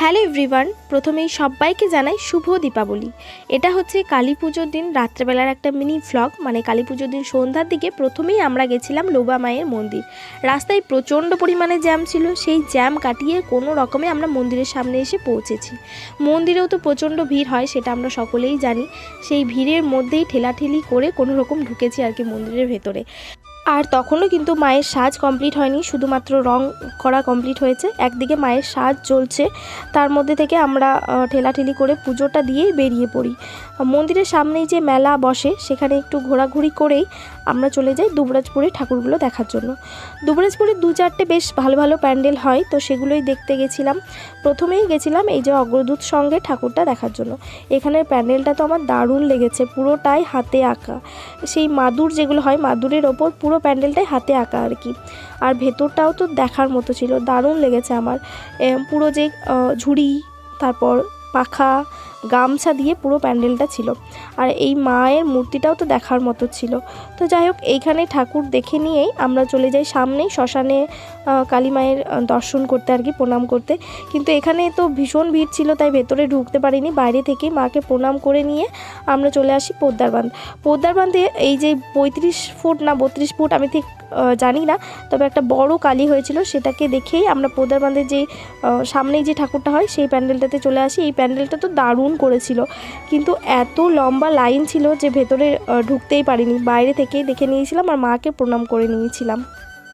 Hello everyone, প্রথমেই সবাইকে জানাই শুভ দীপাবলি। এটা হচ্ছে কালী পুজোর দিন রাত্রেবেলার একটা মিনি ভ্লগ। মানে কালী পুজোর দিন সন্ধ্যার দিকে প্রথমেই আমরা গেছিলাম লোবা মায়ের মন্দির। রাস্তায় প্রচণ্ড পরিমাণে জ্যাম ছিল, সেই জ্যাম কাটিয়ে কোনো রকমে আমরা মন্দিরের সামনে এসে পৌঁছেছি। মন্দিরেও তো প্রচণ্ড ভিড় হয়, সেটা আমরা সকলেই জানি। সেই ভিড়ের মধ্যেই ঠেলাঠেলি করে কোনো রকম ঢুকেছি আর কি মন্দিরের ভেতরে। আর তখনও কিন্তু মায়ের সাজ কমপ্লিট হয়নি, শুধুমাত্র রং করা কমপ্লিট হয়েছে। একদিকে মায়ের সাজ চলছে, তার মধ্যে থেকে আমরা ঠেলাঠেলি করে পুজোটা দিয়েই বেরিয়ে পড়ি। মন্দিরের সামনেই যে মেলা বসে সেখানে একটু ঘোরাঘুরি করেই আমরা চলে যাই দুবরাজপুরে ঠাকুরগুলো দেখার জন্য। দুবরাজপুরে দু চারটে বেশ ভালো ভালো প্যান্ডেল হয়, তো সেগুলোই দেখতে গেছিলাম। প্রথমেই গেছিলাম এই যে অগ্রদূত সঙ্গে ঠাকুরটা দেখার জন্য। এখানের প্যান্ডেলটা তো আমার দারুণ লেগেছে, পুরোটাই হাতে আঁকা। সেই মাদুর যেগুলো হয়, মাদুরের ওপর পুরো প্যান্ডেলটাই হাতে আঁকা আর কি। আর ভেতরটাও তো দেখার মতো ছিল, দারুণ লেগেছে আমার। পুরো যে ঝুড়ি, তারপর পাখা, গামছা দিয়ে পুরো প্যান্ডেলটা ছিল। আর এই মায়ের মূর্তিটাও তো দেখার মতো ছিল। তো যাই হোক, এইখানে ঠাকুর দেখে নিয়েই আমরা চলে যাই সামনেই শ্মশানে কালী মায়ের দর্শন করতে আর কি, প্রণাম করতে। কিন্তু এখানে তো ভীষণ ভিড় ছিল, তাই ভেতরে ঢুকতে পারিনি। বাইরে থেকেই মাকে প্রণাম করে নিয়ে আমরা চলে আসি পোদ্দার বাঁধ। পোদ্দার বাঁধে এই যে 35 ফুট না 32 ফুট আমি ঠিক জানি না, তবে একটা বড় কালী হয়েছিল, সেটাকে দেখেই আমরা পোদ্দার বাঁধের যে সামনেই যে ঠাকুরটা হয় সেই প্যান্ডেলটাতে চলে আসি। এই প্যান্ডেলটা তো দারুণ করেছিল, কিন্তু এত লম্বা লাইন ছিল যে ভেতরে ঢুকতেই পারিনি। বাইরে থেকেই দেখে নিয়েছিলাম আর মাকে প্রণাম করে নিয়েছিলাম।